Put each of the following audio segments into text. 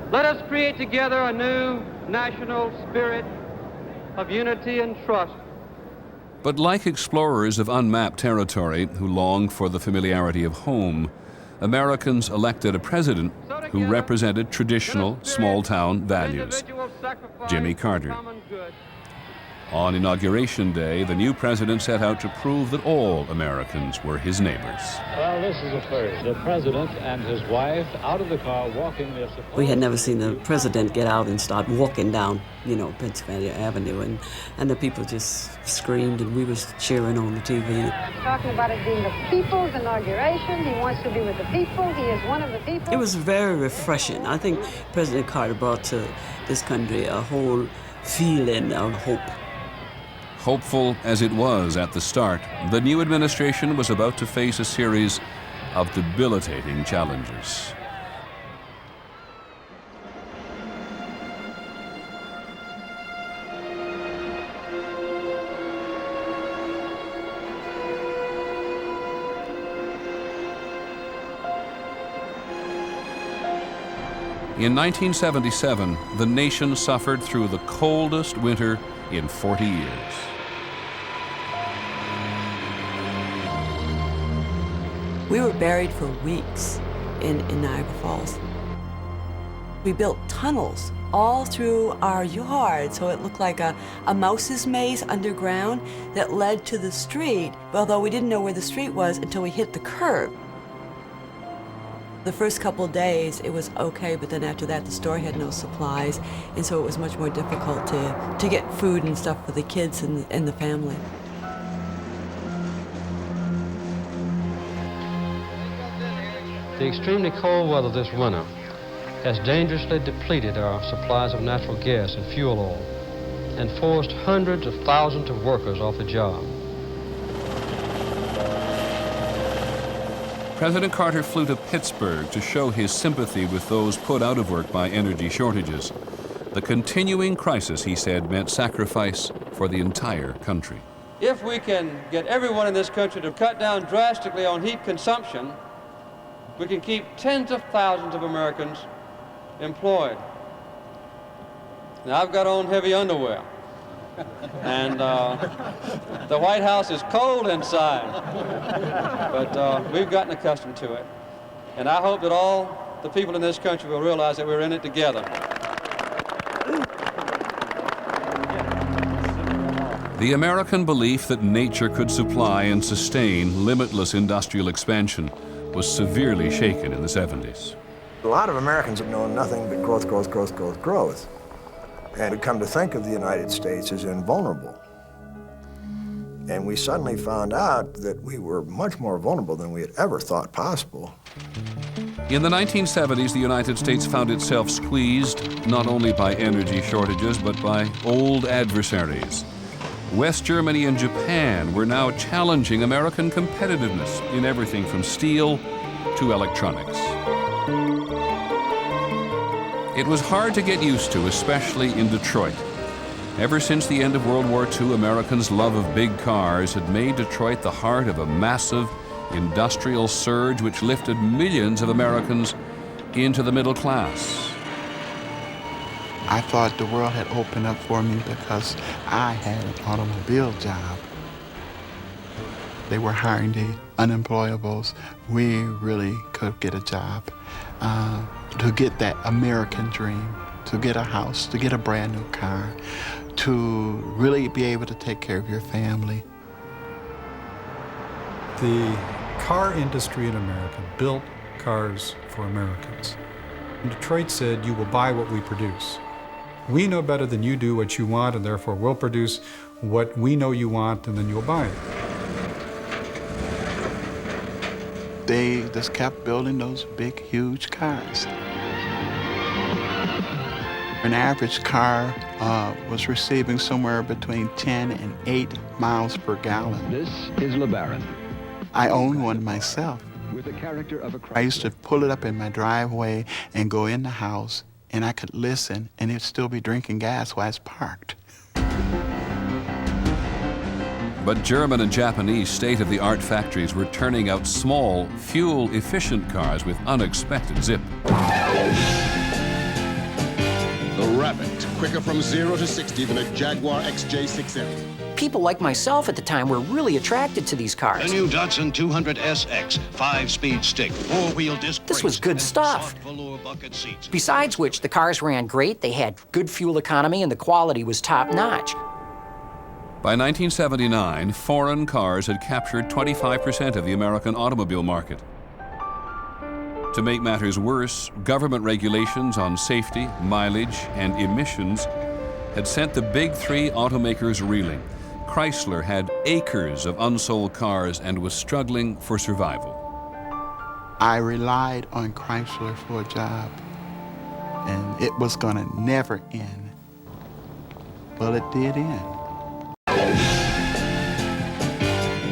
Let us create together a new national spirit of unity and trust. But like explorers of unmapped territory who longed for the familiarity of home, Americans elected a president who represented traditional small-town values, Jimmy Carter. On Inauguration Day, the new president set out to prove that all Americans were his neighbors. Well, this is a first. The president and his wife out of the car walking their supposed... We had never seen the president get out and start walking down, Pennsylvania Avenue, and the people just screamed and we was cheering on the TV. Talking about it being the people's inauguration. He wants to be with the people. He is one of the people. It was very refreshing. I think President Carter brought to this country a whole feeling of hope. Hopeful as it was at the start, the new administration was about to face a series of debilitating challenges. In 1977, the nation suffered through the coldest winter in 40 years. We were buried for weeks in Niagara Falls. We built tunnels all through our yard, so it looked like a mouse's maze underground that led to the street, although we didn't know where the street was until we hit the curb. The first couple of days, it was okay, but then after that, the store had no supplies, and so it was much more difficult to get food and stuff for the kids and the family. The extremely cold weather this winter has dangerously depleted our supplies of natural gas and fuel oil and forced hundreds of thousands of workers off the job. President Carter flew to Pittsburgh to show his sympathy with those put out of work by energy shortages. The continuing crisis, he said, meant sacrifice for the entire country. If we can get everyone in this country to cut down drastically on heat consumption, we can keep tens of thousands of Americans employed. Now, I've got on heavy underwear, and the White House is cold inside, but we've gotten accustomed to it. And I hope that all the people in this country will realize that we're in it together. The American belief that nature could supply and sustain limitless industrial expansion was severely shaken in the 70s. A lot of Americans have known nothing but growth, growth, growth, growth, growth. And we come to think of the United States as invulnerable. And we suddenly found out that we were much more vulnerable than we had ever thought possible. In the 1970s, the United States found itself squeezed not only by energy shortages, but by old adversaries. West Germany and Japan were now challenging American competitiveness in everything from steel to electronics. It was hard to get used to, especially in Detroit. Ever since the end of World War II, Americans' love of big cars had made Detroit the heart of a massive industrial surge which lifted millions of Americans into the middle class. I thought the world had opened up for me because I had an automobile job. They were hiring the unemployables. We really could get a job to get that American dream, to get a house, to get a brand new car, to really be able to take care of your family. The car industry in America built cars for Americans. And Detroit said, you will buy what we produce. We know better than you do what you want, and therefore we'll produce what we know you want, and then you'll buy it. They just kept building those big, huge cars. An average car was receiving somewhere between 10 and 8 miles per gallon. This is LeBaron. I own one myself. With the character of a I used to pull it up in my driveway and go in the house, and I could listen, and it'd still be drinking gas while it's parked. But German and Japanese state-of-the-art factories were turning out small, fuel-efficient cars with unexpected zip. Rabbit, quicker from 0 to 60 than a Jaguar XJ6M. People like myself at the time were really attracted to these cars. The new Datsun 200SX, 5-speed stick, 4-wheel disc This was good stuff. Besides which, the cars ran great, they had good fuel economy, and the quality was top-notch. By 1979, foreign cars had captured 25% of the American automobile market. To make matters worse, government regulations on safety, mileage, and emissions had sent the big three automakers reeling. Chrysler had acres of unsold cars and was struggling for survival. I relied on Chrysler for a job, and it was gonna never end. Well, it did end.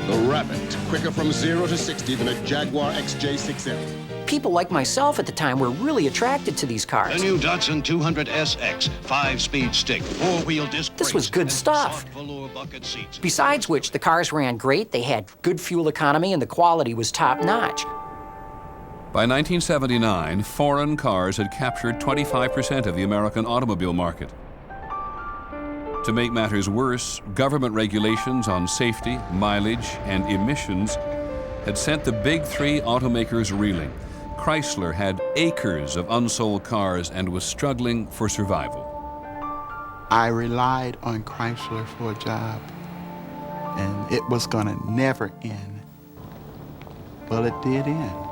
The Rabbit, quicker from 0 to 60 than a Jaguar XJ6M. People like myself at the time were really attracted to these cars. The new Datsun 200SX, 5-speed stick, 4-wheel disc This was good stuff. Besides which, the cars ran great, they had good fuel economy, and the quality was top-notch. By 1979, foreign cars had captured 25% of the American automobile market. To make matters worse, government regulations on safety, mileage, and emissions had sent the big three automakers reeling. Chrysler had acres of unsold cars and was struggling for survival. I relied on Chrysler for a job, and it was gonna never end. Well, it did end.